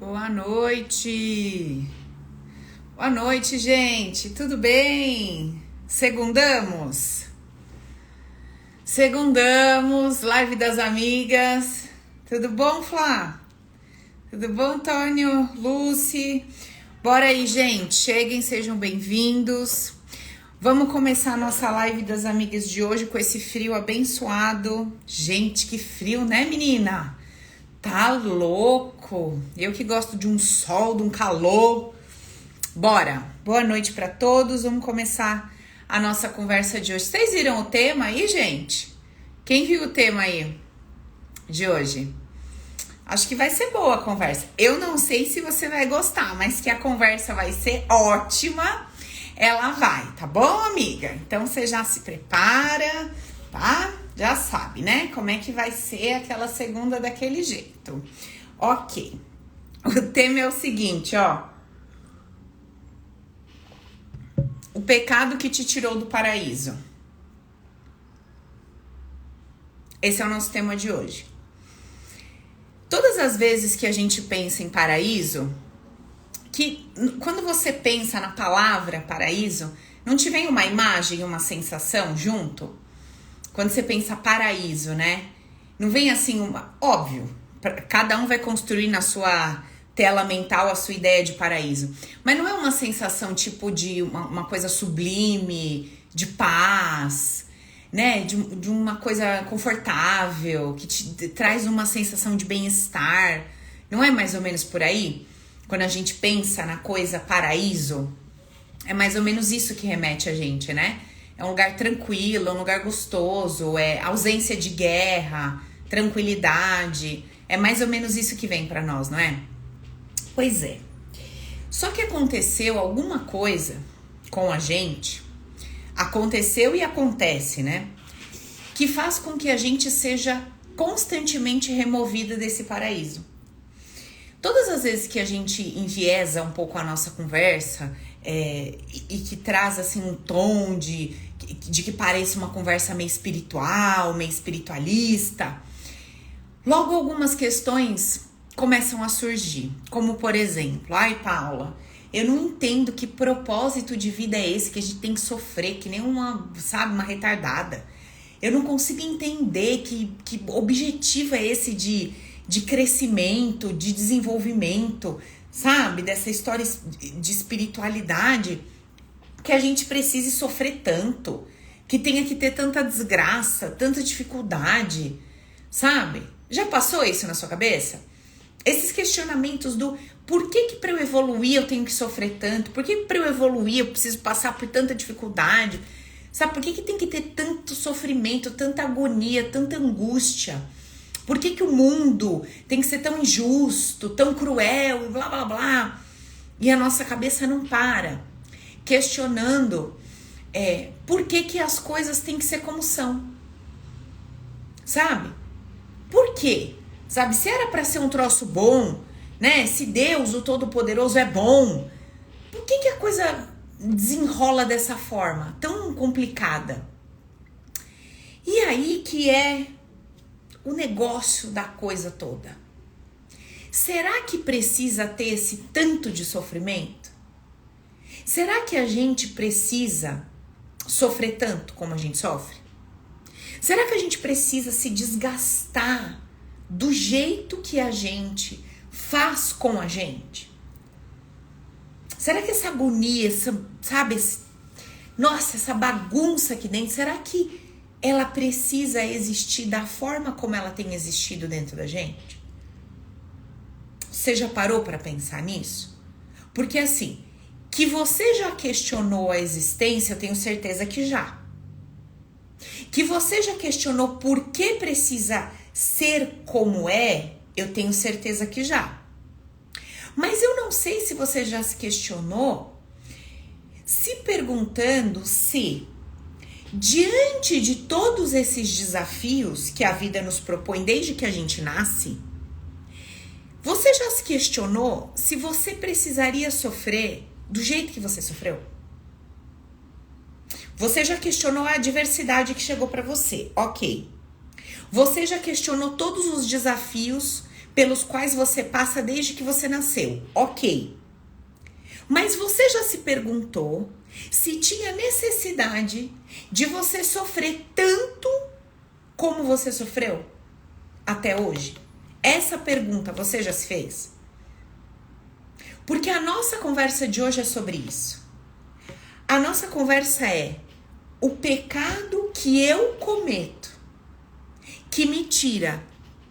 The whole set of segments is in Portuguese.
Boa noite! Boa noite, gente! Tudo bem? Segundamos? Segundamos, live das amigas. Tudo bom, Flá? Tudo bom, Antônio? Lucy? Bora aí, gente. Cheguem, sejam bem-vindos. Vamos começar a nossa live das amigas de hoje com esse frio abençoado. Gente, que frio, né, menina? Tá louco. Eu que gosto de um sol, de um calor. Bora. Boa noite pra todos. Vamos começar a nossa conversa de hoje. Vocês viram o tema aí, gente? Quem viu o tema aí de hoje? Acho que vai ser boa a conversa. Eu não sei se você vai gostar, mas que a conversa vai ser ótima. Ela vai, tá bom, amiga? Então você já se prepara, tá? Já sabe, né? Como é que vai ser aquela segunda daquele jeito. Ok. O tema é o seguinte, ó. O pecado que te tirou do paraíso. Esse é o nosso tema de hoje. Todas as vezes que a gente pensa em paraíso, que quando você pensa na palavra paraíso, não te vem uma imagem, uma sensação junto? Quando você pensa paraíso, né? Não vem assim uma... Óbvio, cada um vai construir na sua tela mental a sua ideia de paraíso. Mas não é uma sensação tipo de uma coisa sublime, de paz, né? De uma coisa confortável, que te traz uma sensação de bem-estar. Não é mais ou menos por aí? Quando a gente pensa na coisa paraíso, é mais ou menos isso que remete a gente, né? É um lugar tranquilo, é um lugar gostoso, é ausência de guerra, tranquilidade. É mais ou menos isso que vem pra nós, não é? Pois é. Só que aconteceu alguma coisa com a gente, aconteceu e acontece, né? Que faz com que a gente seja constantemente removida desse paraíso. Todas as vezes que a gente enviesa um pouco a nossa conversa e que traz assim um tom de que pareça uma conversa meio espiritual, meio espiritualista, logo algumas questões começam a surgir. Como por exemplo, ai Paula, eu não entendo que propósito de vida é esse que a gente tem que sofrer, que nem uma retardada. Eu não consigo entender que objetivo é esse de crescimento, de desenvolvimento, sabe? Dessa história de espiritualidade, que a gente precise sofrer tanto, que tenha que ter tanta desgraça, tanta dificuldade, sabe? Já passou isso na sua cabeça? Esses questionamentos do por que para eu evoluir eu tenho que sofrer tanto? Por que para eu evoluir eu preciso passar por tanta dificuldade? Sabe, por que tem que ter tanto sofrimento, tanta agonia, tanta angústia? Por que o mundo tem que ser tão injusto, tão cruel e blá blá blá? E a nossa cabeça não para, questionando por que as coisas têm que ser como são. Sabe? Por quê? Sabe, se era para ser um troço bom, né? Se Deus, o Todo-Poderoso, é bom, por que a coisa desenrola dessa forma, tão complicada? E aí que é o negócio da coisa toda. Será que precisa ter esse tanto de sofrimento? Será que a gente precisa sofrer tanto como a gente sofre? Será que a gente precisa se desgastar do jeito que a gente faz com a gente? Será que essa agonia, essa bagunça aqui dentro, será que ela precisa existir da forma como ela tem existido dentro da gente? Você já parou para pensar nisso? Porque assim, que você já questionou a existência, eu tenho certeza que já. Que você já questionou por que precisa ser como é, eu tenho certeza que já. Mas eu não sei se você já se questionou, se perguntando se, diante de todos esses desafios que a vida nos propõe desde que a gente nasce, você já se questionou se você precisaria sofrer do jeito que você sofreu? Você já questionou a adversidade que chegou para você, ok. Você já questionou todos os desafios pelos quais você passa desde que você nasceu. Ok. Mas você já se perguntou se tinha necessidade de você sofrer tanto como você sofreu até hoje? Essa pergunta você já se fez? Porque a nossa conversa de hoje é sobre isso. A nossa conversa é o pecado que eu cometo, que me tira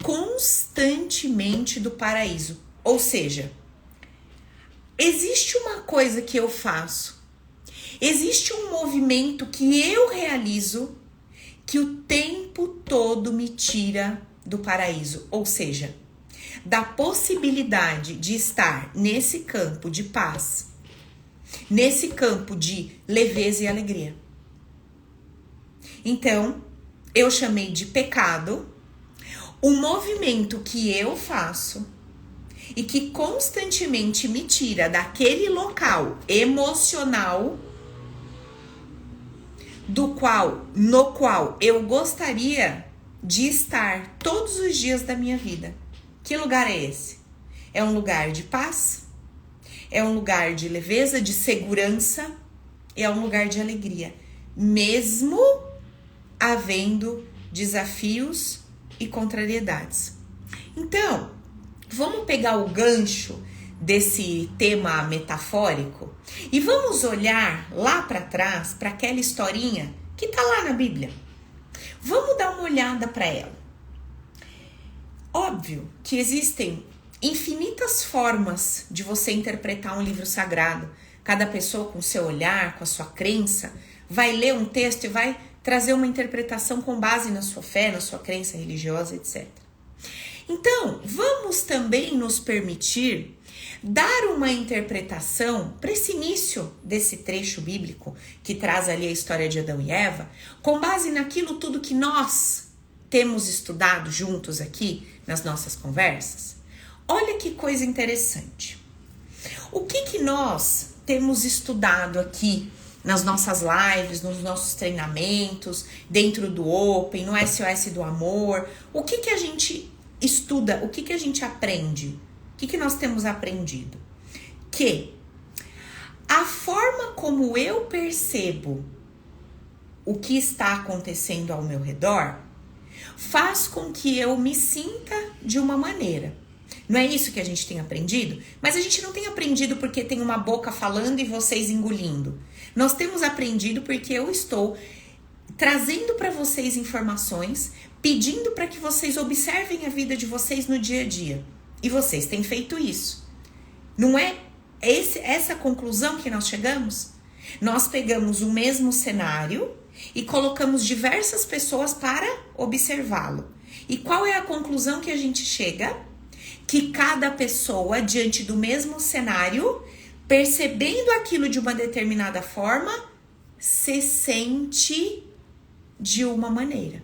constantemente do paraíso. Ou seja, existe uma coisa que eu faço, existe um movimento que eu realizo que o tempo todo me tira do paraíso. Ou seja, da possibilidade de estar nesse campo de paz, nesse campo de leveza e alegria. Então, eu chamei de pecado o movimento que eu faço e que constantemente me tira daquele local emocional no qual eu gostaria de estar todos os dias da minha vida. Que lugar é esse? É um lugar de paz? É um lugar de leveza, de segurança? É um lugar de alegria, mesmo havendo desafios e contrariedades. Então, vamos pegar o gancho desse tema metafórico e vamos olhar lá para trás, para aquela historinha que tá lá na Bíblia. Vamos dar uma olhada para ela. Óbvio que existem infinitas formas de você interpretar um livro sagrado. Cada pessoa com seu olhar, com a sua crença, vai ler um texto e vai trazer uma interpretação com base na sua fé, na sua crença religiosa, etc. Então, vamos também nos permitir dar uma interpretação para esse início desse trecho bíblico que traz ali a história de Adão e Eva, com base naquilo tudo que nós temos estudado juntos aqui nas nossas conversas. Olha que coisa interessante. O que nós temos estudado aqui nas nossas lives, nos nossos treinamentos, dentro do Open, no SOS do Amor? O que a gente estuda, o que a gente aprende? O que nós temos aprendido? Que a forma como eu percebo o que está acontecendo ao meu redor faz com que eu me sinta de uma maneira. Não é isso que a gente tem aprendido? Mas a gente não tem aprendido porque tem uma boca falando e vocês engolindo. Nós temos aprendido porque eu estou trazendo para vocês informações, pedindo para que vocês observem a vida de vocês no dia a dia. E vocês têm feito isso. Não é essa conclusão que nós chegamos? Nós pegamos o mesmo cenário e colocamos diversas pessoas para observá-lo. E qual é a conclusão que a gente chega? Que cada pessoa, diante do mesmo cenário, percebendo aquilo de uma determinada forma, se sente de uma maneira.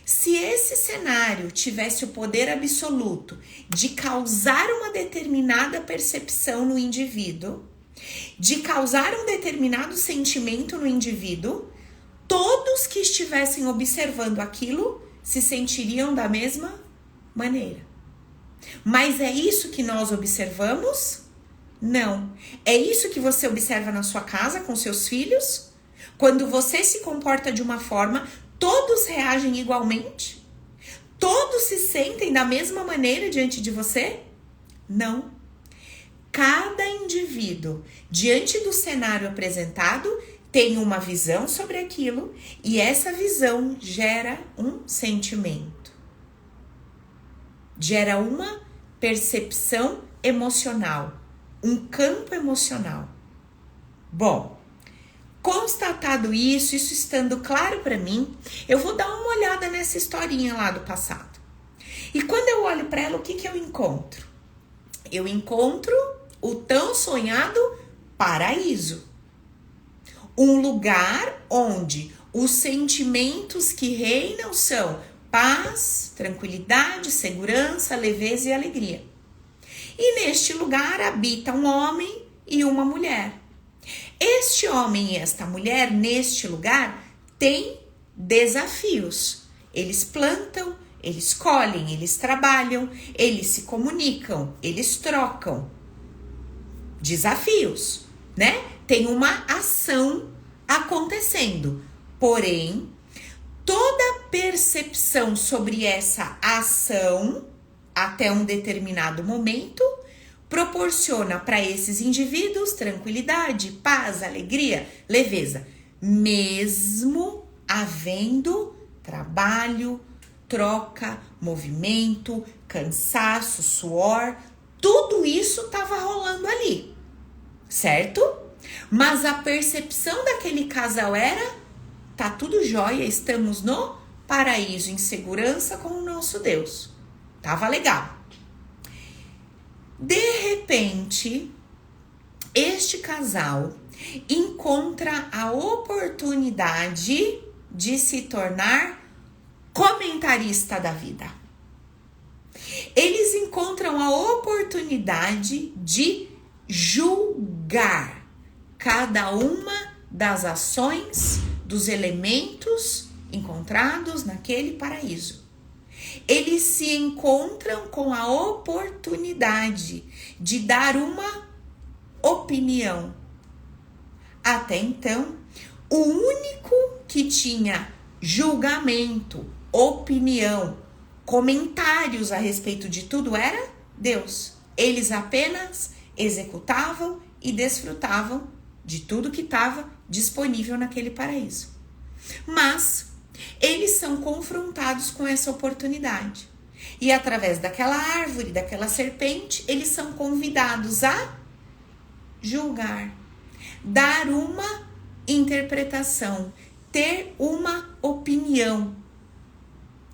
Se esse cenário tivesse o poder absoluto de causar uma determinada percepção no indivíduo, de causar um determinado sentimento no indivíduo, todos que estivessem observando aquilo se sentiriam da mesma maneira. Mas é isso que nós observamos? Não. É isso que você observa na sua casa com seus filhos? Quando você se comporta de uma forma, todos reagem igualmente? Todos se sentem da mesma maneira diante de você? Não. Cada indivíduo, diante do cenário apresentado, tem uma visão sobre aquilo e essa visão gera um sentimento. Gera uma percepção emocional, um campo emocional. Bom, constatado isso estando claro para mim, eu vou dar uma olhada nessa historinha lá do passado. E quando eu olho para ela, o que eu encontro? Eu encontro o tão sonhado paraíso. Um lugar onde os sentimentos que reinam são paz, tranquilidade, segurança, leveza e alegria. E neste lugar habita um homem e uma mulher. Este homem e esta mulher, neste lugar, têm desafios. Eles plantam, eles colhem, eles trabalham, eles se comunicam, eles trocam desafios, né? Tem uma ação acontecendo. Porém, toda percepção sobre essa ação, até um determinado momento, proporciona para esses indivíduos tranquilidade, paz, alegria, leveza, mesmo havendo trabalho, troca, movimento, cansaço, suor, tudo isso estava rolando ali, certo? Mas a percepção daquele casal era: tá tudo jóia, estamos no paraíso, em segurança com o nosso Deus. Tava legal. De repente, este casal encontra a oportunidade de se tornar comentarista da vida. Eles encontram a oportunidade de julgar cada uma das ações, dos elementos encontrados naquele paraíso. Eles se encontram com a oportunidade de dar uma opinião. Até então, o único que tinha julgamento, opinião, comentários a respeito de tudo era Deus. Eles apenas executavam e desfrutavam de tudo que estava disponível naquele paraíso. Mas eles são confrontados com essa oportunidade. E através daquela árvore, daquela serpente, eles são convidados a julgar, dar uma interpretação, ter uma opinião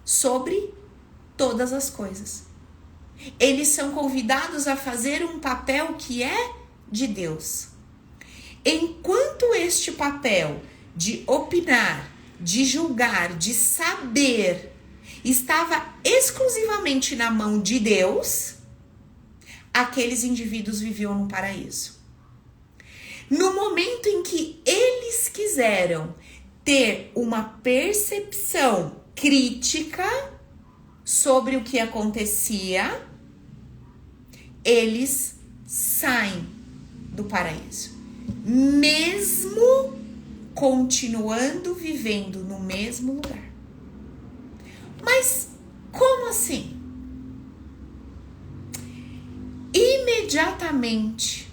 sobre todas as coisas. Eles são convidados a fazer um papel que é de Deus. Enquanto este papel de opinar, de julgar, de saber, estava exclusivamente na mão de Deus, aqueles indivíduos viviam no paraíso. No momento em que eles quiseram ter uma percepção crítica sobre o que acontecia, eles saem do paraíso, mesmo continuando vivendo no mesmo lugar. Mas como assim? Imediatamente,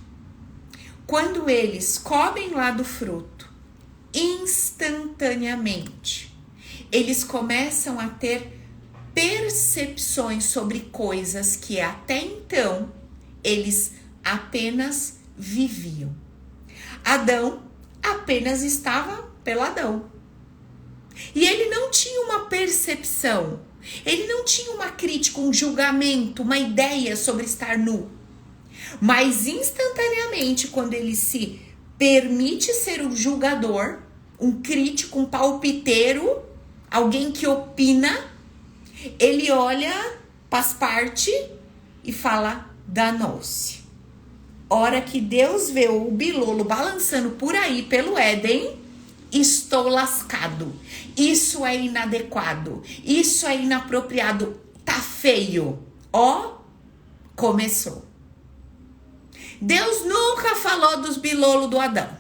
quando eles comem lá do fruto, instantaneamente, eles começam a ter percepções sobre coisas que até então eles apenas viviam. Adão apenas estava peladão. E ele não tinha uma percepção, ele não tinha uma crítica, um julgamento, uma ideia sobre estar nu. Mas instantaneamente, quando ele se permite ser um julgador, um crítico, um palpiteiro, alguém que opina, ele olha para as partes e fala: danou-se. Hora que Deus vê o bilolo balançando por aí pelo Éden, estou lascado. Isso é inadequado. Isso é inapropriado. Tá feio. Ó, começou. Deus nunca falou dos bilolos do Adão.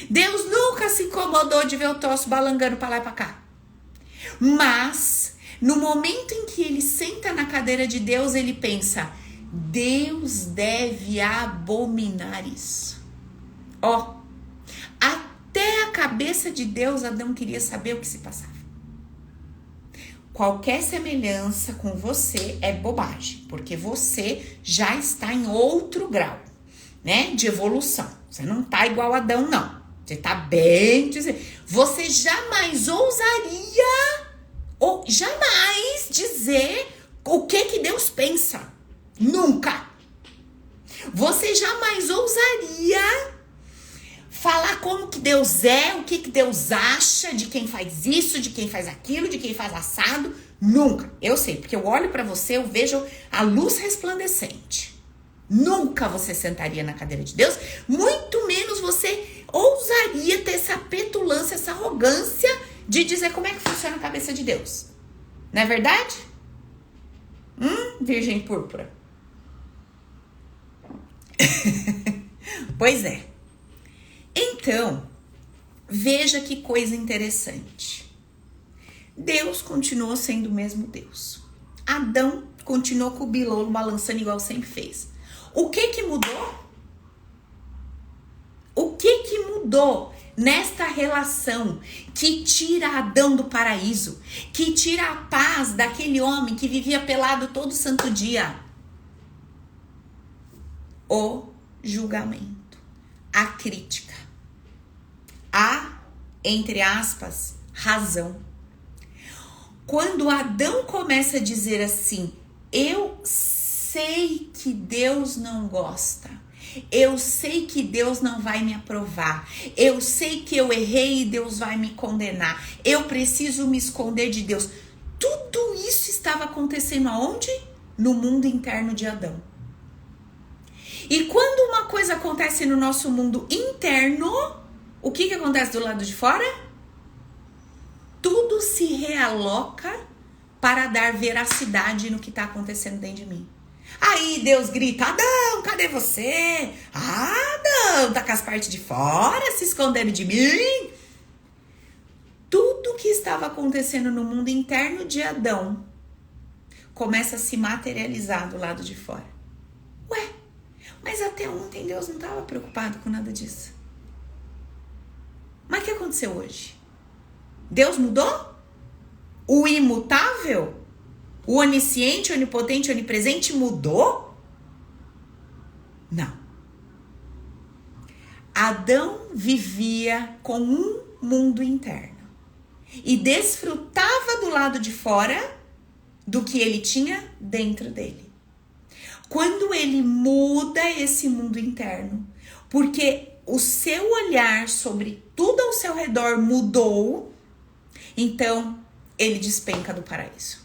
Deus nunca se incomodou de ver o troço balangando para lá e para cá. Mas, no momento em que ele senta na cadeira de Deus, ele pensa: Deus deve abominar isso. Ó, até a cabeça de Deus, Adão queria saber o que se passava. Qualquer semelhança com você é bobagem, porque você já está em outro grau, né, de evolução. Você não tá igual a Adão, não. Você tá bem, você jamais ousaria ou jamais dizer o que Deus pensa. Nunca. Você jamais ousaria falar como que Deus é, o que Deus acha de quem faz isso, de quem faz aquilo, de quem faz assado. Nunca. Eu sei, porque eu olho pra você, eu vejo a luz resplandecente. Nunca você sentaria na cadeira de Deus, muito menos você ousaria ter essa petulância, essa arrogância de dizer como é que funciona a cabeça de Deus. Não é verdade? Virgem púrpura. Pois é. Então, veja que coisa interessante. Deus continuou sendo o mesmo Deus. Adão continuou com o bilolo balançando igual sempre fez. O que mudou? O que mudou nesta relação que tira Adão do paraíso, que tira a paz daquele homem que vivia pelado todo santo dia? O julgamento, a crítica, a, entre aspas, razão. Quando Adão começa a dizer assim, eu sei que Deus não gosta, eu sei que Deus não vai me aprovar, eu sei que eu errei e Deus vai me condenar, eu preciso me esconder de Deus. Tudo isso estava acontecendo aonde? No mundo interno de Adão. E quando uma coisa acontece no nosso mundo interno, o que acontece do lado de fora? Tudo se realoca para dar veracidade no que está acontecendo dentro de mim. Aí Deus grita, Adão, cadê você? Adão, tá com as partes de fora, se escondendo de mim. Tudo que estava acontecendo no mundo interno de Adão começa a se materializar do lado de fora. Ué, mas até ontem Deus não estava preocupado com nada disso. Mas o que aconteceu hoje? Deus mudou? O imutável? O onisciente, onipotente, onipresente mudou? Não. Adão vivia com um mundo interno e desfrutava do lado de fora do que ele tinha dentro dele. Quando ele muda esse mundo interno, porque o seu olhar sobre tudo ao seu redor mudou, então ele despenca do paraíso.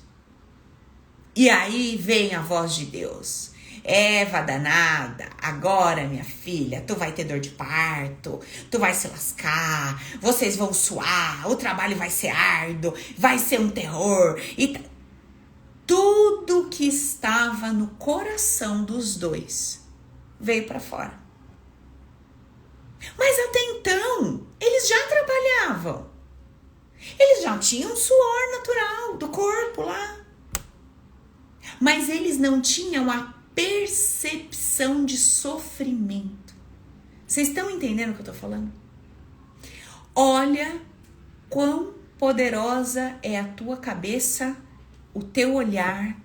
E aí vem a voz de Deus. Eva danada, agora minha filha, tu vai ter dor de parto, tu vai se lascar, vocês vão suar, o trabalho vai ser árduo, vai ser um terror. E tudo que estava no coração dos dois veio para fora. Mas até então, eles já trabalhavam. Eles já tinham suor natural do corpo lá. Mas eles não tinham a percepção de sofrimento. Vocês estão entendendo o que eu tô falando? Olha quão poderosa é a tua cabeça, o teu olhar,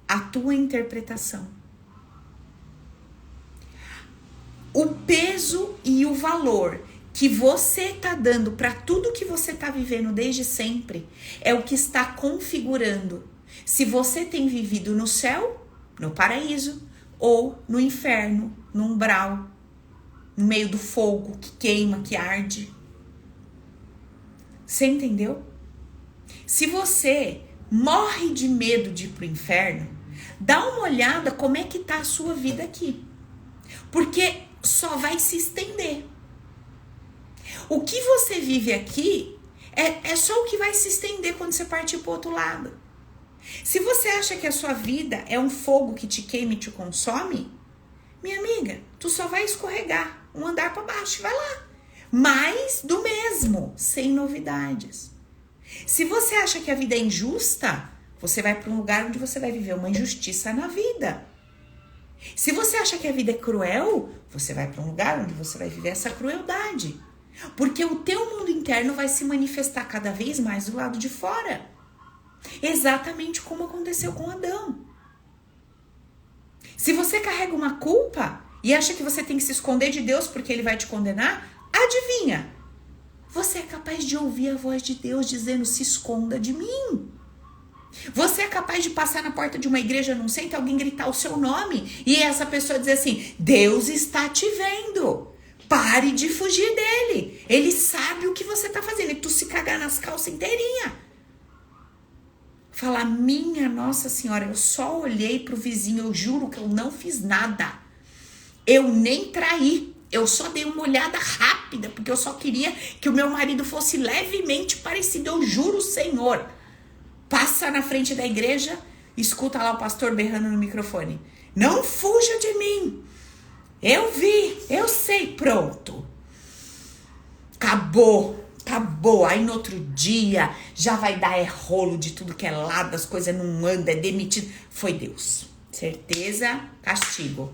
a tua interpretação. O peso e o valor que você tá dando para tudo que você tá vivendo desde sempre é o que está configurando se você tem vivido no céu, no paraíso, ou no inferno, no umbral, no meio do fogo que queima, que arde. Você entendeu? Se você morre de medo de ir pro inferno, dá uma olhada como é que tá a sua vida aqui. Porque só vai se estender. O que você vive aqui é só o que vai se estender quando você partir pro outro lado. Se você acha que a sua vida é um fogo que te queima e te consome, minha amiga, tu só vai escorregar um andar para baixo, vai lá. Mais do mesmo, sem novidades. Se você acha que a vida é injusta, você vai para um lugar onde você vai viver uma injustiça na vida. Se você acha que a vida é cruel, você vai para um lugar onde você vai viver essa crueldade. Porque o teu mundo interno vai se manifestar cada vez mais do lado de fora. Exatamente como aconteceu com Adão. Se você carrega uma culpa e acha que você tem que se esconder de Deus porque ele vai te condenar, adivinha? Você é capaz de ouvir a voz de Deus dizendo, se esconda de mim. Você é capaz de passar na porta de uma igreja, não sei, e alguém gritar o seu nome e essa pessoa dizer assim, Deus está te vendo. Pare de fugir dele. Ele sabe o que você está fazendo. E tu se cagar nas calças inteirinha. Falar, minha Nossa Senhora, eu só olhei pro vizinho, eu juro que eu não fiz nada. Eu nem traí. Eu só dei uma olhada rápida, porque eu só queria que o meu marido fosse levemente parecido. Eu juro, Senhor. passa na frente da igreja, escuta lá o pastor berrando no microfone. Não fuja de mim. Eu vi, eu sei, pronto. Acabou. Aí no outro dia já vai dar rolo de tudo que é lado, as coisas não andam, é demitido. Foi Deus. Certeza, castigo.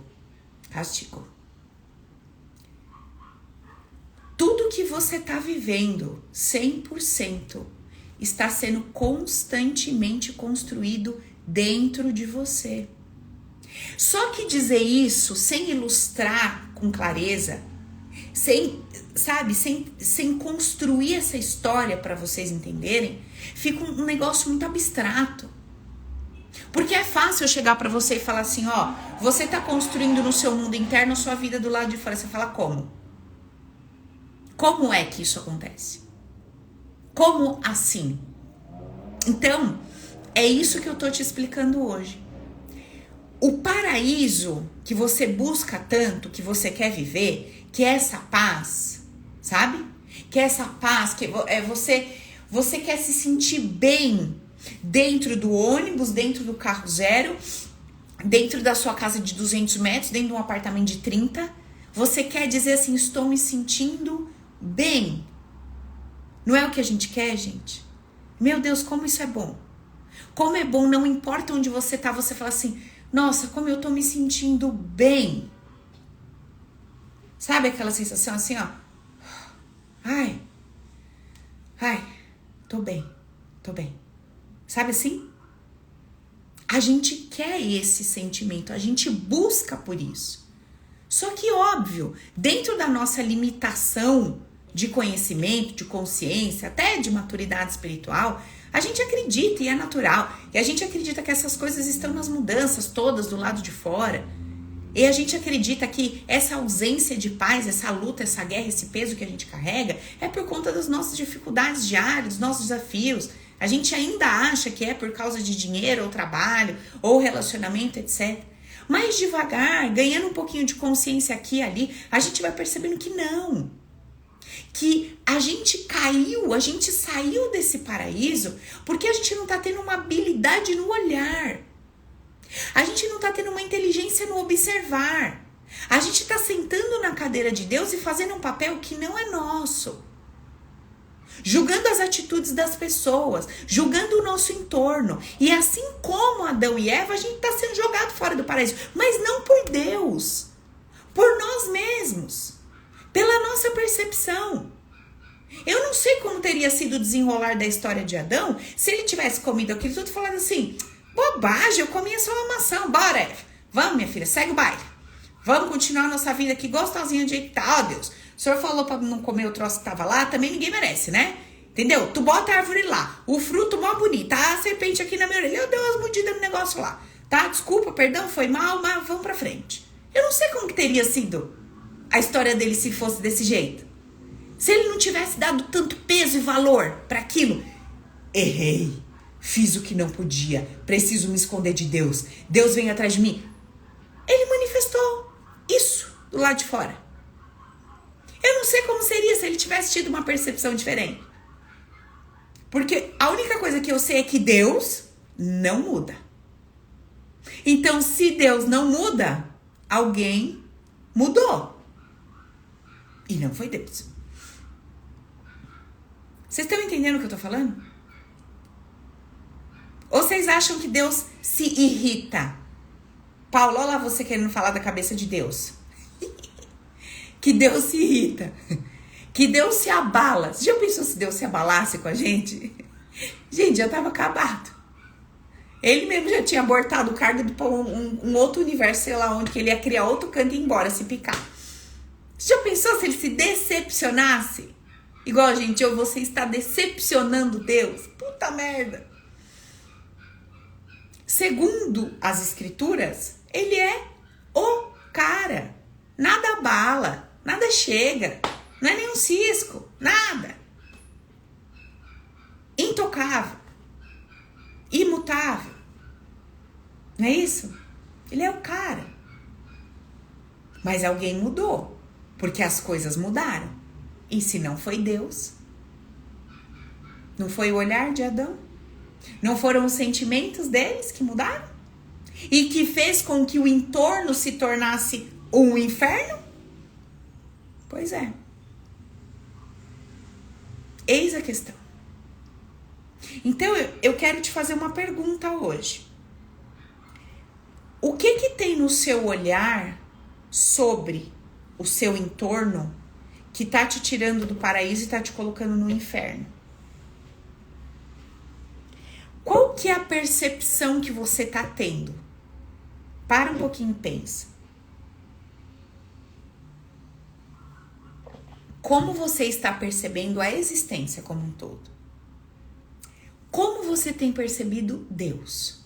Tudo que você tá vivendo, 100%, está sendo constantemente construído dentro de você. Só que dizer isso sem ilustrar com clareza, sem construir essa história para vocês entenderem, fica um negócio muito abstrato. Porque é fácil eu chegar para você e falar assim, ó, você tá construindo no seu mundo interno a sua vida do lado de fora. Você fala como? Como é que isso acontece? Como assim? Então, é isso que eu tô te explicando hoje. O paraíso que você busca tanto, que você quer viver, que é essa paz, sabe? Que é essa paz, que é você quer se sentir bem dentro do ônibus, dentro do carro zero, dentro da sua casa de 200 metros, dentro de um apartamento de 30. Você quer dizer assim, estou me sentindo bem. Não é o que a gente quer, gente? Meu Deus, como isso é bom. Como é bom, não importa onde você tá, você fala assim, nossa, como eu tô me sentindo bem. Sabe aquela sensação assim, ó? Ai, tô bem. Sabe assim? A gente quer esse sentimento, a gente busca por isso. Só que, óbvio, dentro da nossa limitação de conhecimento, de consciência, até de maturidade espiritual, a gente acredita, e é natural, e a gente acredita que essas coisas estão nas mudanças todas do lado de fora, e a gente acredita que essa ausência de paz, essa luta, essa guerra, esse peso que a gente carrega, é por conta das nossas dificuldades diárias, dos nossos desafios. A gente ainda acha que é por causa de dinheiro, ou trabalho, ou relacionamento, etc. Mas devagar, ganhando um pouquinho de consciência aqui e ali, a gente vai percebendo que não. Que a gente caiu, a gente saiu desse paraíso porque a gente não tá tendo uma habilidade no olhar. A gente não tá tendo uma inteligência no observar. A gente tá sentando na cadeira de Deus e fazendo um papel que não é nosso. Julgando as atitudes das pessoas, julgando o nosso entorno. E assim como Adão e Eva, a gente tá sendo jogado fora do paraíso. Mas não por Deus, por nós mesmos. Pela nossa percepção. Eu não sei como teria sido o desenrolar da história de Adão se ele tivesse comido aquilo tudo falando assim, bobagem, eu comi só uma maçã, bora, Eva. Vamos, minha filha, segue o baile. Vamos continuar a nossa vida aqui gostosinha de jeito que tá, ó Deus. O senhor falou pra não comer o troço que tava lá, também ninguém merece, né? Entendeu? Tu bota a árvore lá, o fruto mó bonito, a serpente aqui na minha orelha, eu dei umas mordidas no negócio lá, tá? Desculpa, perdão, foi mal, mas vamos pra frente. Eu não sei como que teria sido a história dele se fosse desse jeito. Se ele não tivesse dado tanto peso e valor para aquilo. Errei, fiz o que não podia, preciso me esconder de Deus. Deus vem atrás de mim. Ele manifestou isso do lado de fora. Eu não sei como seria se ele tivesse tido uma percepção diferente. Porque a única coisa que eu sei é que Deus não muda. Então, se Deus não muda, alguém mudou. E não foi Deus. Vocês estão entendendo o que eu tô falando? Ou vocês acham que Deus se irrita? Paulo, olha lá você querendo falar da cabeça de Deus. Que Deus se irrita. Que Deus se abala. Você já pensou se Deus se abalasse com a gente? Gente, já tava acabado. Ele mesmo já tinha abortado o cargo para um outro universo, sei lá onde, que ele ia criar outro canto e ir embora, se picar. Você já pensou se ele se decepcionasse? Igual, gente, você está decepcionando Deus. Puta merda. Segundo as escrituras, ele é o cara. Nada abala, nada chega. Não é nenhum cisco, nada. Intocável. Imutável. Não é isso? Ele é o cara. Mas alguém mudou. Porque as coisas mudaram. E se não foi Deus? Não foi o olhar de Adão? Não foram os sentimentos deles que mudaram? E que fez com que o entorno se tornasse um inferno? Pois é. Eis a questão. Então, eu quero te fazer uma pergunta hoje. O que tem no seu olhar sobre o seu entorno que tá te tirando do paraíso e tá te colocando no inferno? Qual que é a percepção que você tá tendo? Para um pouquinho e pensa. Como você está percebendo a existência como um todo? Como você tem percebido Deus?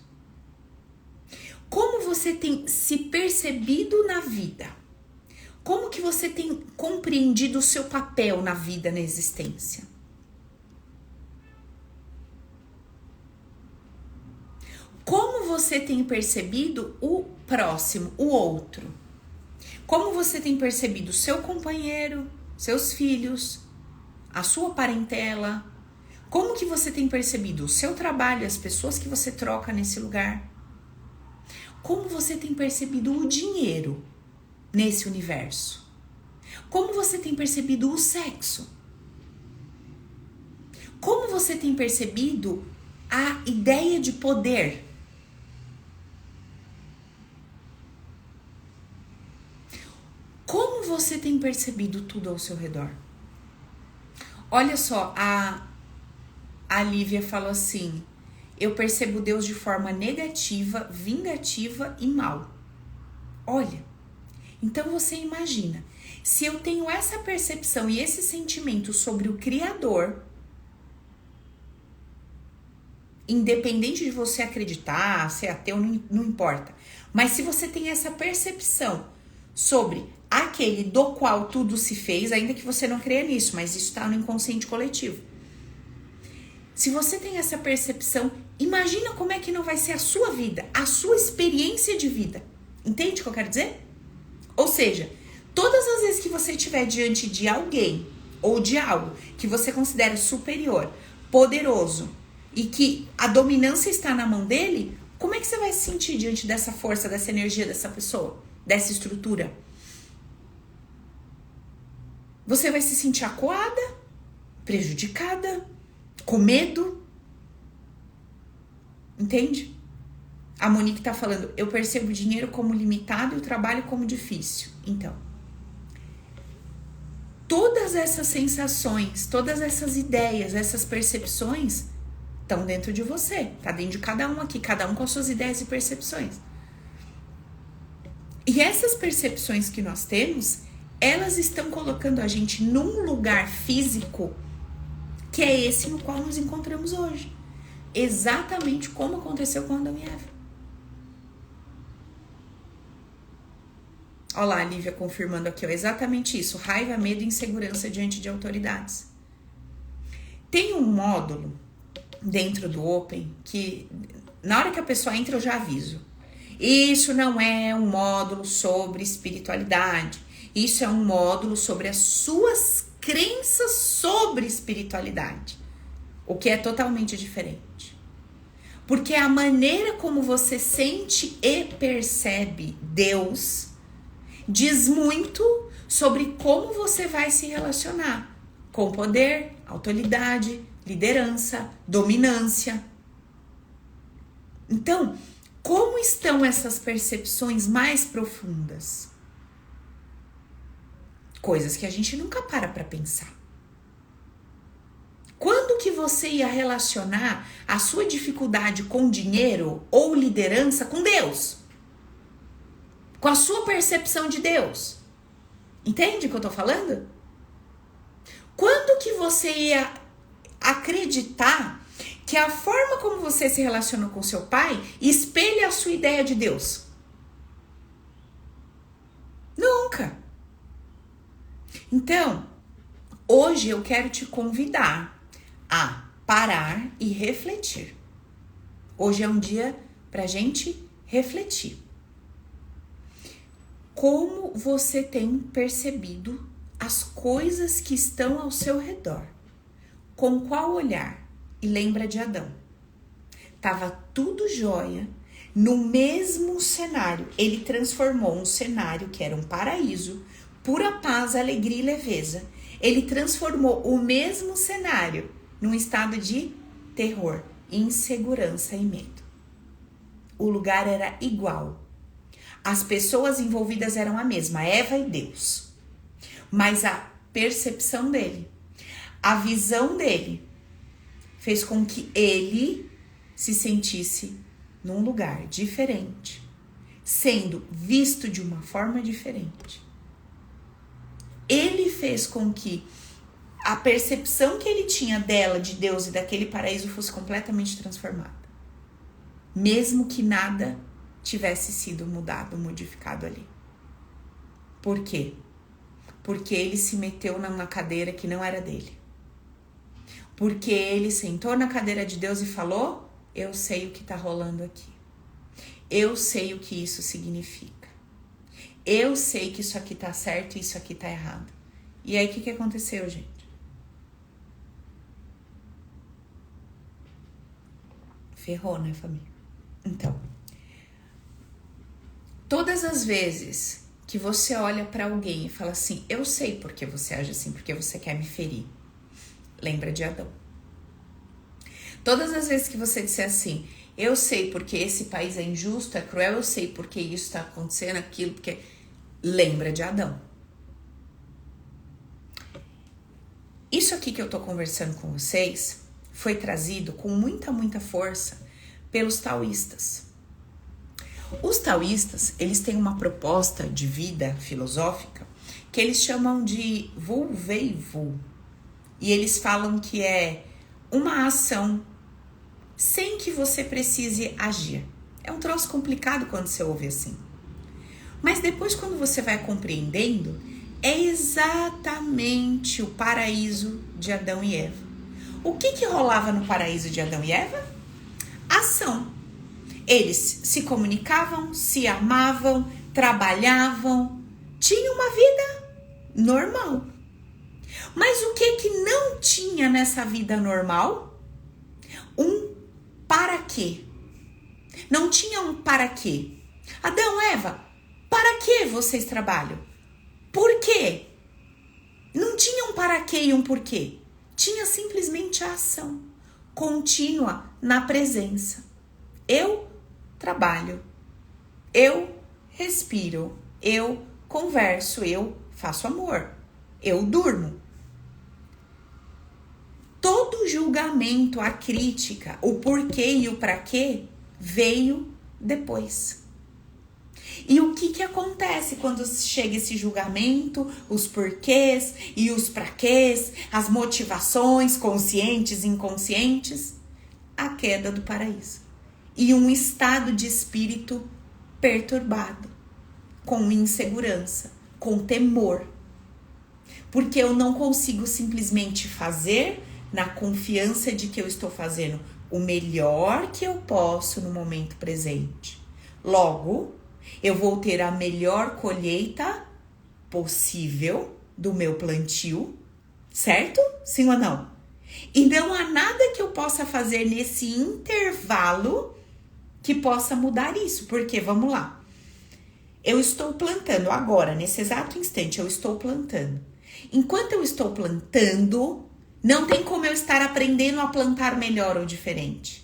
Como você tem se percebido na vida? Como que você tem compreendido o seu papel na vida, na existência? Como você tem percebido o próximo, o outro? Como você tem percebido o seu companheiro, seus filhos, a sua parentela? Como que você tem percebido o seu trabalho, as pessoas que você troca nesse lugar? Como você tem percebido o dinheiro nesse universo? Como você tem percebido o sexo? Como você tem percebido a ideia de poder? Como você tem percebido tudo ao seu redor? Olha só, a Lívia falou assim: eu percebo Deus de forma negativa, vingativa e mal. Olha, então você imagina, se eu tenho essa percepção e esse sentimento sobre o Criador, independente de você acreditar, ser ateu, não importa, mas se você tem essa percepção sobre aquele do qual tudo se fez, ainda que você não creia nisso, mas isso está no inconsciente coletivo. Se você tem essa percepção, imagina como é que não vai ser a sua vida, a sua experiência de vida. Entende o que eu quero dizer? Ou seja, todas as vezes que você estiver diante de alguém ou de algo que você considera superior, poderoso e que a dominância está na mão dele, como é que você vai se sentir diante dessa força, dessa energia dessa pessoa, dessa estrutura? Você vai se sentir acuada, prejudicada, com medo? Entende? A Monique tá falando, eu percebo o dinheiro como limitado e o trabalho como difícil. Então, todas essas sensações, todas essas ideias, essas percepções estão dentro de você. Tá dentro de cada um aqui, cada um com as suas ideias e percepções. E essas percepções que nós temos, elas estão colocando a gente num lugar físico que é esse no qual nos encontramos hoje. Exatamente como aconteceu com Adão e Eva. Olha lá, a Lívia confirmando aqui, ó, exatamente isso. Raiva, medo e insegurança diante de autoridades. Tem um módulo dentro do Open que, na hora que a pessoa entra, eu já aviso. Isso não é um módulo sobre espiritualidade. Isso é um módulo sobre as suas crenças sobre espiritualidade. O que é totalmente diferente. Porque a maneira como você sente e percebe Deus diz muito sobre como você vai se relacionar com poder, autoridade, liderança, dominância. Então, como estão essas percepções mais profundas? Coisas que a gente nunca para pensar. Quando que você ia relacionar a sua dificuldade com dinheiro ou liderança com Deus? Com a sua percepção de Deus? Entende o que eu tô falando? Quando que você ia acreditar que a forma como você se relaciona com seu pai espelha a sua ideia de Deus? Nunca. Então, hoje eu quero te convidar a parar e refletir. Hoje é um dia pra gente refletir. Como você tem percebido as coisas que estão ao seu redor? Com qual olhar? E lembra de Adão. Tava tudo jóia. No mesmo cenário, ele transformou um cenário que era um paraíso, pura paz, alegria e leveza. Ele transformou o mesmo cenário num estado de terror, insegurança e medo. O lugar era igual. As pessoas envolvidas eram a mesma, Eva e Deus. Mas a percepção dele, a visão dele, fez com que ele se sentisse num lugar diferente, sendo visto de uma forma diferente. Ele fez com que a percepção que ele tinha dela, de Deus e daquele paraíso fosse completamente transformada. Mesmo que nada tivesse sido mudado, modificado ali. Por quê? Porque ele se meteu numa cadeira que não era dele. Porque ele sentou na cadeira de Deus e falou: eu sei o que está rolando aqui. Eu sei o que isso significa. Eu sei que isso aqui está certo e isso aqui está errado. E aí, o que aconteceu, gente? Ferrou, né, família? Então, todas as vezes que você olha para alguém e fala assim: eu sei porque você age assim, porque você quer me ferir. Lembra de Adão. Todas as vezes que você disser assim: eu sei porque esse país é injusto, é cruel, eu sei porque isso está acontecendo, aquilo, porque... Lembra de Adão. Isso aqui que eu tô conversando com vocês foi trazido com muita força pelos taoístas. Os taoístas, eles têm uma proposta de vida filosófica que eles chamam de Wu Wei Wu. E eles falam que é uma ação sem que você precise agir. É um troço complicado quando você ouve assim. Mas depois, quando você vai compreendendo, é exatamente o paraíso de Adão e Eva. O que rolava no paraíso de Adão e Eva? Ação. Eles se comunicavam, se amavam, trabalhavam, tinham uma vida normal. Mas o que não tinha nessa vida normal? Um para quê. Não tinha um para quê. Adão, Eva, para que vocês trabalham? Por quê? Não tinha um para quê e um porquê. Tinha simplesmente a ação contínua na presença. Eu trabalho, eu respiro, eu converso, eu faço amor, eu durmo. Todo julgamento, a crítica, o porquê e o para quê veio depois. E o que acontece quando chega esse julgamento, os porquês e os praquês, as motivações conscientes e inconscientes? A queda do paraíso. E um estado de espírito perturbado, com insegurança, com temor. Porque eu não consigo simplesmente fazer na confiança de que eu estou fazendo o melhor que eu posso no momento presente. Logo, eu vou ter a melhor colheita possível do meu plantio, certo? Sim ou não? E não há nada que eu possa fazer nesse intervalo que possa mudar isso. Porque, vamos lá, eu estou plantando agora, nesse exato instante, eu estou plantando. Enquanto eu estou plantando, não tem como eu estar aprendendo a plantar melhor ou diferente.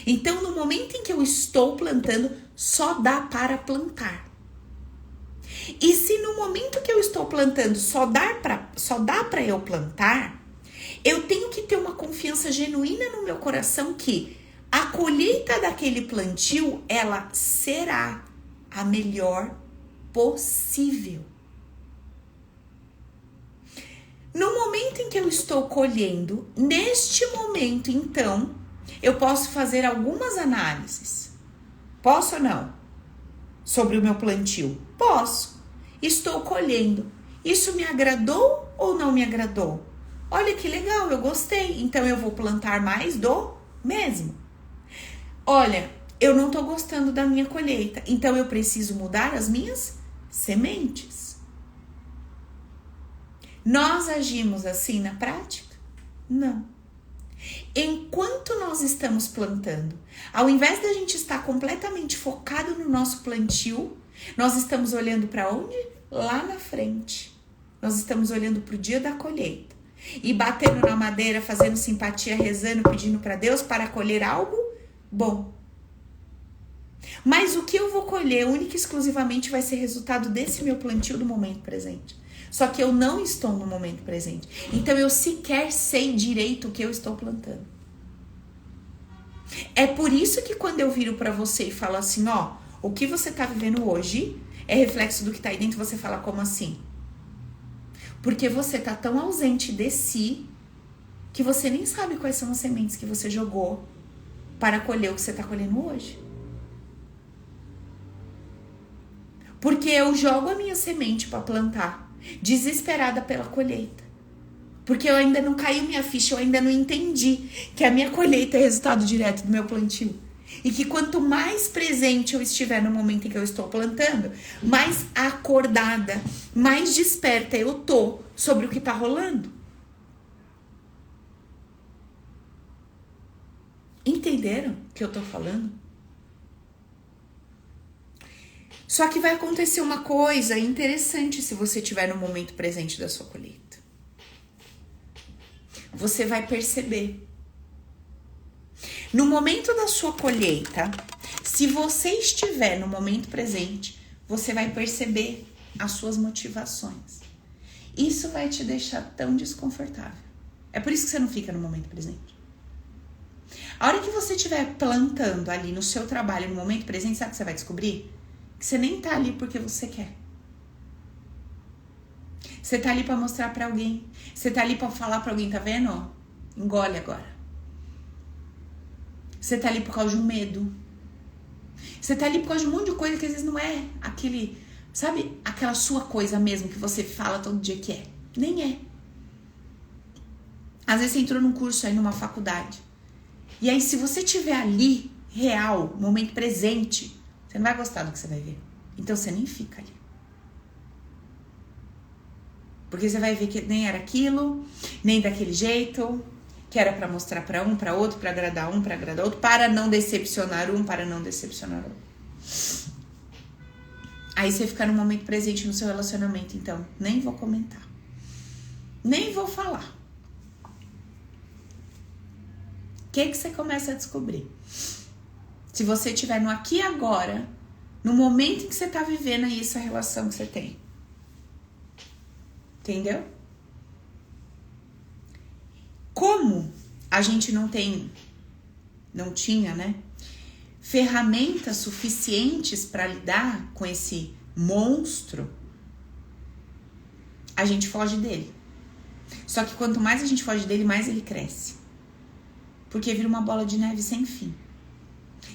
Então, no momento em que eu estou plantando, só dá para plantar. E se no momento que eu estou plantando só dá para eu plantar, eu tenho que ter uma confiança genuína no meu coração que a colheita daquele plantio, ela será a melhor possível. No momento em que eu estou colhendo, neste momento, então, eu posso fazer algumas análises. Posso ou não? Sobre o meu plantio? Posso. Estou colhendo. Isso me agradou ou não me agradou? Olha que legal, eu gostei. Então eu vou plantar mais do mesmo. Olha, eu não estou gostando da minha colheita. Então eu preciso mudar as minhas sementes. Nós agimos assim na prática? Não. Enquanto nós estamos plantando, ao invés da gente estar completamente focado no nosso plantio, nós estamos olhando para onde? Lá na frente. Nós estamos olhando para o dia da colheita e batendo na madeira, fazendo simpatia, rezando, pedindo para Deus para colher algo bom. Mas o que eu vou colher única e exclusivamente vai ser resultado desse meu plantio do momento presente. Só que eu não estou no momento presente. Então eu sequer sei direito o que eu estou plantando. É por isso que quando eu viro para você e falo assim, ó, o que você tá vivendo hoje é reflexo do que tá aí dentro, você fala como assim? Porque você tá tão ausente de si que você nem sabe quais são as sementes que você jogou para colher o que você tá colhendo hoje. Porque eu jogo a minha semente para plantar, desesperada pela colheita. Porque eu ainda não caiu minha ficha, eu ainda não entendi que a minha colheita é resultado direto do meu plantio. E que quanto mais presente eu estiver no momento em que eu estou plantando, mais acordada, mais desperta eu tô sobre o que tá rolando. Entenderam o que eu tô falando? Só que vai acontecer uma coisa interessante se você estiver no momento presente da sua colheita. Você vai perceber. No momento da sua colheita, se você estiver no momento presente, você vai perceber as suas motivações. Isso vai te deixar tão desconfortável. É por isso que você não fica no momento presente. A hora que você estiver plantando ali no seu trabalho, no momento presente, sabe o que você vai descobrir? Que você nem tá ali porque você quer. Você tá ali pra mostrar pra alguém. Você tá ali pra falar pra alguém, tá vendo? Ó, engole agora. Você tá ali por causa de um medo. Você tá ali por causa de um monte de coisa que às vezes não é aquele, sabe? Aquela sua coisa mesmo que você fala todo dia que é. Nem é. Às vezes você entrou num curso aí, numa faculdade. E aí se você tiver ali, real, momento presente, você não vai gostar do que você vai ver. Então você nem fica ali. Porque você vai ver que nem era aquilo, nem daquele jeito, que era pra mostrar pra um, pra outro, pra agradar um, pra agradar outro, para não decepcionar um, para não decepcionar outro. Aí você fica no momento presente no seu relacionamento, então nem vou comentar. Nem vou falar. O que você começa a descobrir? Se você estiver no aqui e agora, no momento em que você tá vivendo aí essa relação que você tem. Entendeu? Como a gente não tinha, né, ferramentas suficientes para lidar com esse monstro, a gente foge dele. Só que quanto mais a gente foge dele, mais ele cresce. Porque vira uma bola de neve sem fim.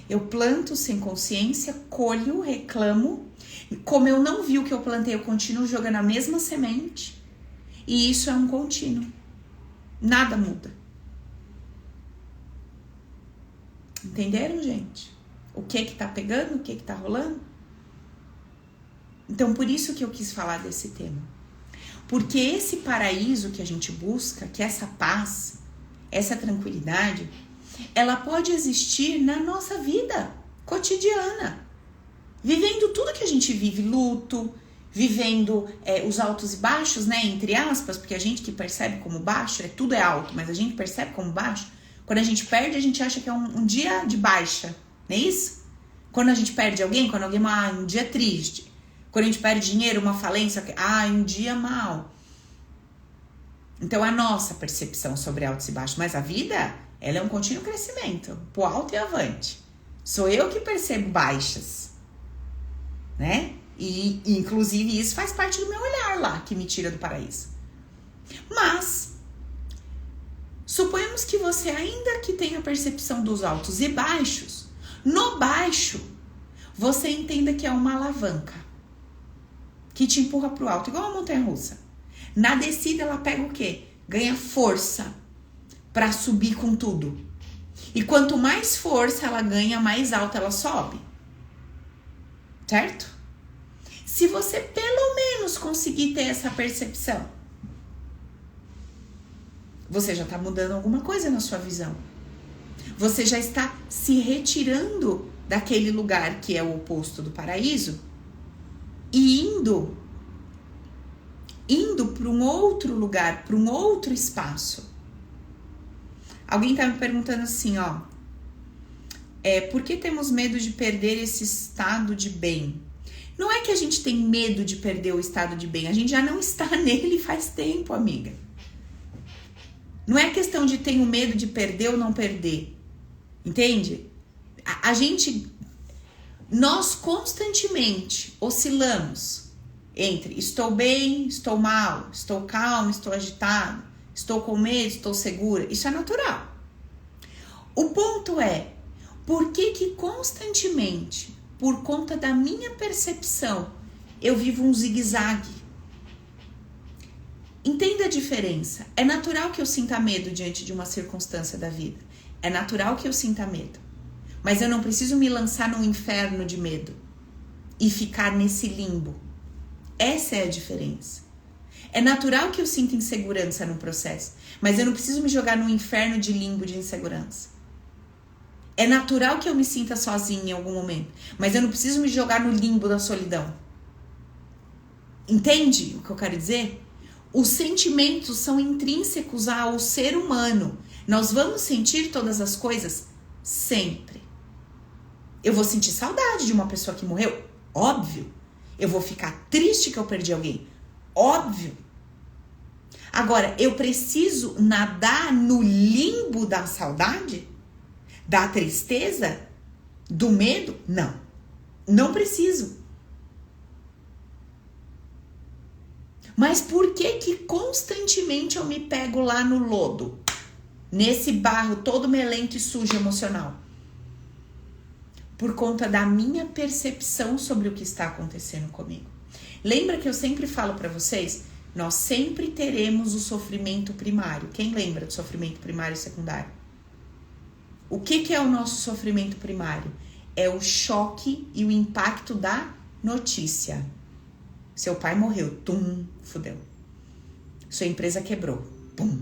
Eu planto sem consciência, colho, reclamo. Como eu não vi o que eu plantei, eu continuo jogando a mesma semente. E isso é um contínuo. Nada muda. Entenderam, gente? O que tá pegando, o que tá rolando? Então, por isso que eu quis falar desse tema. Porque esse paraíso que a gente busca, que essa paz, essa tranquilidade, ela pode existir na nossa vida cotidiana. Vivendo tudo que a gente vive, luto, vivendo os altos e baixos, né, entre aspas, porque a gente que percebe como baixo, tudo é alto, mas a gente percebe como baixo. Quando a gente perde, a gente acha que é um dia de baixa, não é isso? Quando a gente perde alguém, quando alguém, um dia triste. Quando a gente perde dinheiro, uma falência, um dia mal. Então, a nossa percepção sobre altos e baixos, mas a vida, ela é um contínuo crescimento, pro alto e avante. Sou eu que percebo baixas, né? E, inclusive, isso faz parte do meu olhar lá, que me tira do paraíso. Mas, suponhamos que você ainda que tenha a percepção dos altos e baixos, no baixo, você entenda que é uma alavanca que te empurra pro alto, igual uma montanha-russa. Na descida, ela pega o quê? Ganha força para subir com tudo. E quanto mais força ela ganha, mais alta ela sobe. Certo? Se você pelo menos conseguir ter essa percepção, você já está mudando alguma coisa na sua visão. Você já está se retirando daquele lugar que é o oposto do paraíso e indo para um outro lugar, para um outro espaço. Alguém está me perguntando assim, ó, por que temos medo de perder esse estado de bem? Não é que a gente tem medo de perder o estado de bem, a gente já não está nele faz tempo, amiga. Não é questão de tenho medo de perder ou não perder, entende? Nós constantemente oscilamos entre estou bem, estou mal, estou calmo, estou agitado, estou com medo, estou segura. Isso é natural. O ponto é, por que constantemente, por conta da minha percepção, eu vivo um zigue-zague? Entenda a diferença. É natural que eu sinta medo diante de uma circunstância da vida. É natural que eu sinta medo. Mas eu não preciso me lançar num inferno de medo e ficar nesse limbo. Essa é a diferença. É natural que eu sinta insegurança no processo, mas eu não preciso me jogar num inferno de limbo de insegurança. É natural que eu me sinta sozinha em algum momento, mas eu não preciso me jogar no limbo da solidão. Entende o que eu quero dizer? Os sentimentos são intrínsecos ao ser humano. Nós vamos sentir todas as coisas sempre. Eu vou sentir saudade de uma pessoa que morreu? Óbvio. Eu vou ficar triste que eu perdi alguém? Óbvio. Agora, eu preciso nadar no limbo da saudade? Da tristeza? Do medo? Não. Não preciso. Mas por que constantemente eu me pego lá no lodo? Nesse barro todo melento e sujo emocional? Por conta da minha percepção sobre o que está acontecendo comigo. Lembra que eu sempre falo para vocês? Nós sempre teremos o sofrimento primário. Quem lembra do sofrimento primário e secundário? O que é o nosso sofrimento primário? É o choque e o impacto da notícia. Seu pai morreu, tum, fudeu. Sua empresa quebrou, pum.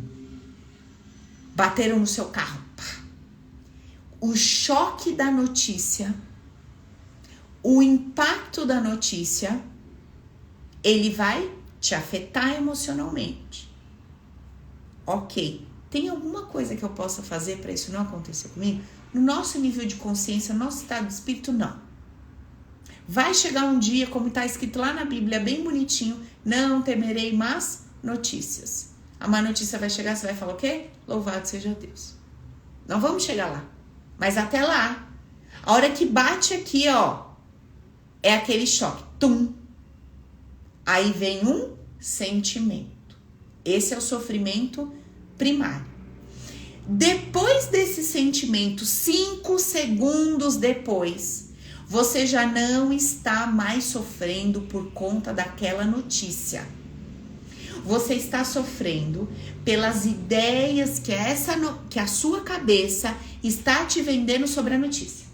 Bateram no seu carro, pá. O choque da notícia, o impacto da notícia, ele vai te afetar emocionalmente. Ok, tem alguma coisa que eu possa fazer para isso não acontecer comigo? No nosso nível de consciência, no nosso estado de espírito, não. Vai chegar um dia, como está escrito lá na Bíblia, bem bonitinho, não temerei más notícias. A má notícia vai chegar, você vai falar o quê? Louvado seja Deus. Não vamos chegar lá. Mas até lá, a hora que bate aqui, ó, é aquele choque. Tum. Aí vem um sentimento. Esse é o sofrimento primário. Depois desse sentimento, 5 segundos depois, você já não está mais sofrendo por conta daquela notícia. Você está sofrendo pelas ideias que a sua cabeça está te vendendo sobre a notícia.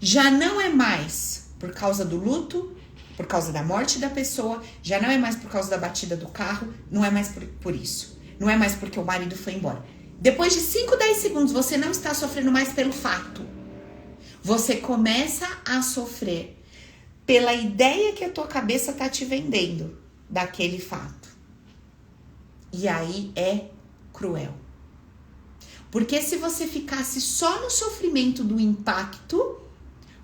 Já não é mais por causa do luto, por causa da morte da pessoa, já não é mais por causa da batida do carro, não é mais por isso. Não é mais porque o marido foi embora. Depois de 5, 10 segundos, você não está sofrendo mais pelo fato. Você começa a sofrer pela ideia que a tua cabeça está te vendendo daquele fato. E aí é cruel. Porque se você ficasse só no sofrimento do impacto,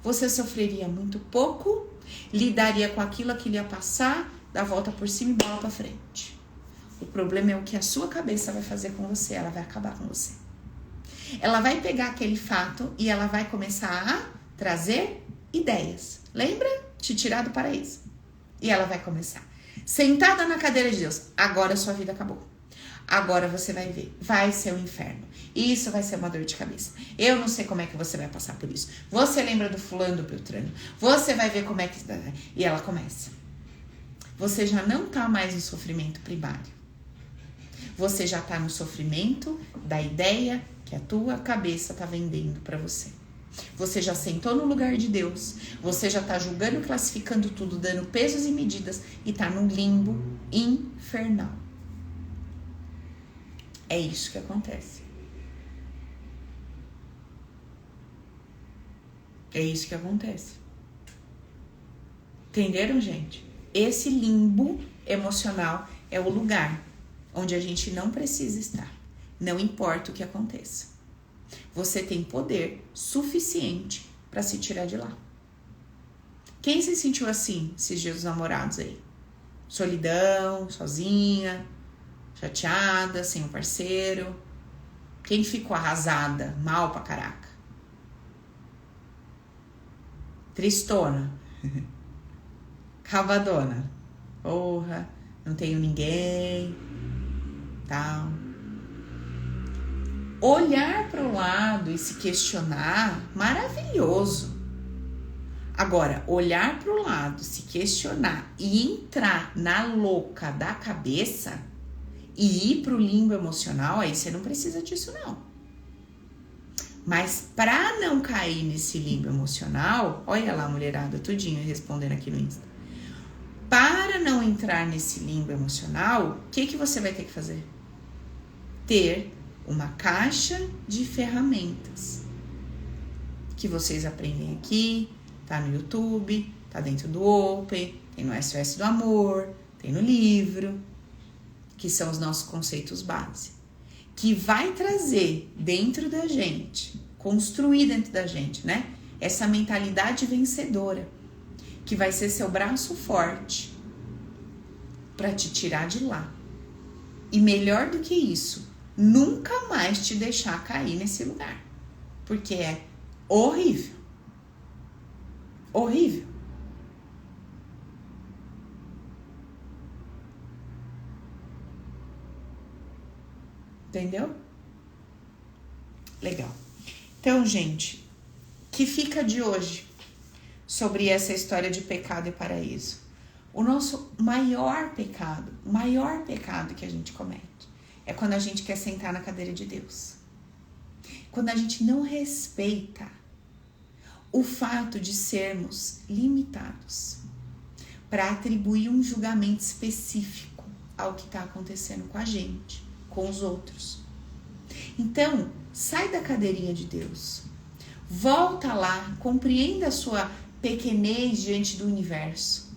você sofreria muito pouco, lidaria com aquilo que ia passar, dá a volta por cima e bola pra frente. O problema é o que a sua cabeça vai fazer com você, ela vai acabar com você. Ela vai pegar aquele fato e ela vai começar a trazer ideias. Lembra? Te tirar do paraíso. E ela vai começar. Sentada na cadeira de Deus. Agora a sua vida acabou. Agora você vai ver. Vai ser um inferno. Isso vai ser uma dor de cabeça. Eu não sei como é que você vai passar por isso. Você lembra do fulano, do Beltrano. Você vai ver como é que... E ela começa. Você já não tá mais no sofrimento primário. Você já tá no sofrimento da ideia que a tua cabeça tá vendendo para você. Você já sentou no lugar de Deus, você já tá julgando, classificando tudo, dando pesos e medidas e tá num limbo infernal. É isso que acontece. É isso que acontece. Entenderam, gente? Esse limbo emocional é o lugar onde a gente não precisa estar. Não importa o que aconteça. Você tem poder suficiente para se tirar de lá. Quem se sentiu assim esses dias dos namorados aí? Solidão, sozinha, chateada, sem um parceiro? Quem ficou arrasada, mal pra caraca? Tristona? Cavadona? Porra, não tenho ninguém, tal. Olhar para o lado e se questionar, maravilhoso. Agora, olhar para o lado, se questionar e entrar na louca da cabeça e ir para o limbo emocional, aí você não precisa disso não. Mas para não cair nesse limbo emocional, olha lá, mulherada, tudinho respondendo aqui no Insta. Para não entrar nesse limbo emocional, o que você vai ter que fazer? Ter uma caixa de ferramentas que vocês aprendem aqui, tá no YouTube, tá dentro do Open, tem no SOS do Amor, tem no livro, que são os nossos conceitos base, que vai trazer dentro da gente, construir dentro da gente, né? Essa mentalidade vencedora, que vai ser seu braço forte para te tirar de lá. E melhor do que isso, nunca mais te deixar cair nesse lugar. Porque é horrível. Horrível. Entendeu? Legal. Então, gente, que fica de hoje sobre essa história de pecado e paraíso? O nosso maior pecado que a gente comete é quando a gente quer sentar na cadeira de Deus. Quando a gente não respeita o fato de sermos limitados para atribuir um julgamento específico ao que está acontecendo com a gente, com os outros. Então, sai da cadeirinha de Deus. Volta lá, compreenda a sua pequenez diante do universo.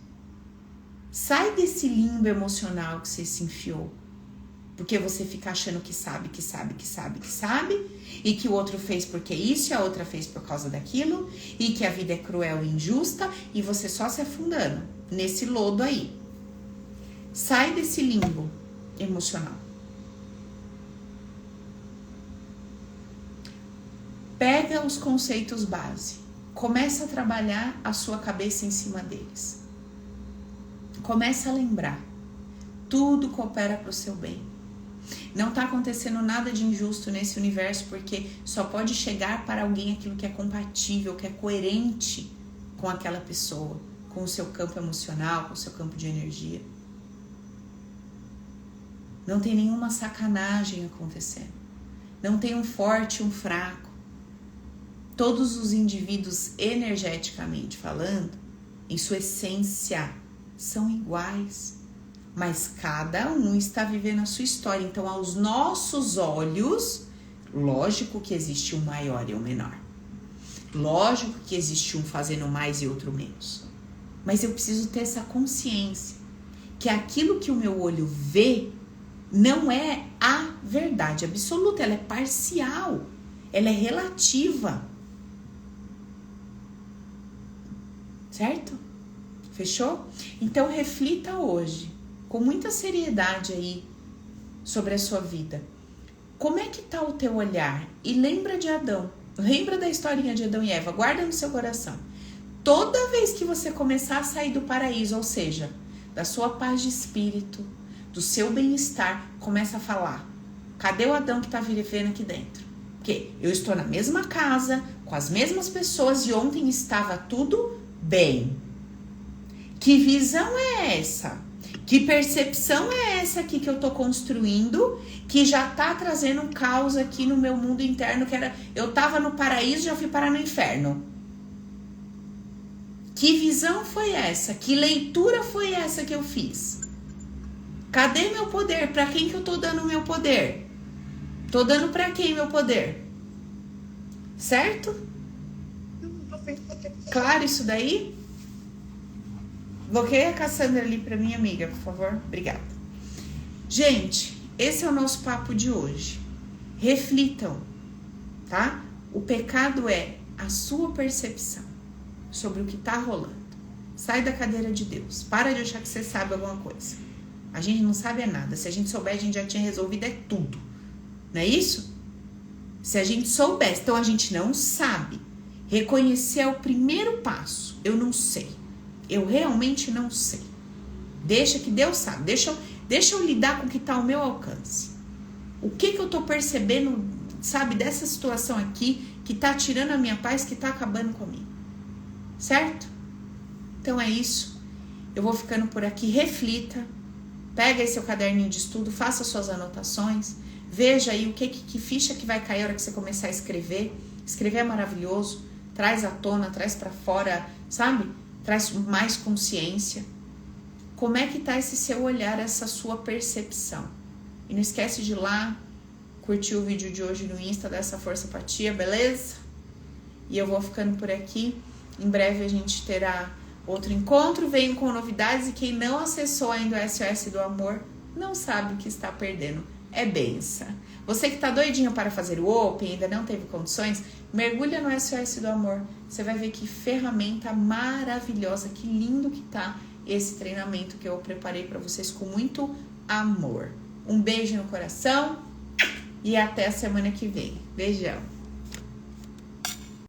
Sai desse limbo emocional que você se enfiou. Porque você fica achando que sabe, e que o outro fez porque isso, e a outra fez por causa daquilo, e que a vida é cruel e injusta, e você só se afundando nesse lodo aí. Sai desse limbo emocional. Pega os conceitos base, começa a trabalhar a sua cabeça em cima deles. Começa a lembrar, tudo coopera para o seu bem. Não está acontecendo nada de injusto nesse universo, porque só pode chegar para alguém aquilo que é compatível, que é coerente com aquela pessoa, com o seu campo emocional, com o seu campo de energia. Não tem nenhuma sacanagem acontecendo. Não tem um forte e um fraco. Todos os indivíduos, energeticamente falando, em sua essência, são iguais. Mas cada um está vivendo a sua história. Então, aos nossos olhos, lógico que existe um maior e um menor. Lógico que existe um fazendo mais e outro menos. Mas eu preciso ter essa consciência que aquilo que o meu olho vê não é a verdade absoluta, ela é parcial, ela é relativa. Certo? Fechou? Então, reflita hoje, com muita seriedade aí, sobre a sua vida. Como é que tá o teu olhar? E lembra de Adão. Lembra da historinha de Adão e Eva. Guarda no seu coração. Toda vez que você começar a sair do paraíso, ou seja, da sua paz de espírito, do seu bem-estar, começa a falar. Cadê o Adão que tá vivendo aqui dentro? Porque eu estou na mesma casa, com as mesmas pessoas e ontem estava tudo bem. Que visão é essa? Que percepção é essa aqui que eu tô construindo, que já tá trazendo um caos aqui no meu mundo interno, que era, eu tava no paraíso, já fui parar no inferno. Que visão foi essa? Que leitura foi essa que eu fiz? Cadê meu poder? Pra quem que eu tô dando meu poder? Tô dando pra quem meu poder? Certo? Claro isso daí? Bloqueia a Cassandra ali pra minha amiga, por favor. Obrigada. Gente, esse é o nosso papo de hoje. Reflitam, tá? O pecado é a sua percepção sobre o que tá rolando. Sai da cadeira de Deus. Para de achar que você sabe alguma coisa. A gente não sabe nada. Se a gente souber, a gente já tinha resolvido tudo. Não é isso? Se a gente soubesse, então a gente não sabe. Reconhecer é o primeiro passo. Eu não sei. Eu realmente não sei. Deixa que Deus sabe. Deixa eu lidar com o que está ao meu alcance. O que eu tô percebendo, sabe, dessa situação aqui, que tá tirando a minha paz, que tá acabando comigo. Certo? Então é isso. Eu vou ficando por aqui. Reflita. Pega aí seu caderninho de estudo, faça suas anotações. Veja aí o que ficha que vai cair a hora que você começar a escrever. Escrever é maravilhoso. Traz à tona, traz pra fora, sabe? Traz mais consciência. Como é que tá esse seu olhar, essa sua percepção? E não esquece de ir lá, curtir o vídeo de hoje no Insta, dessa força pra tia, beleza? E eu vou ficando por aqui. Em breve a gente terá outro encontro. Venho com novidades e quem não acessou ainda o SOS do Amor não sabe o que está perdendo. É benção. Você que tá doidinho para fazer o Open, ainda não teve condições, mergulha no SOS do Amor. Você vai ver que ferramenta maravilhosa, que lindo que tá esse treinamento que eu preparei para vocês com muito amor. Um beijo no coração e até a semana que vem. Beijão.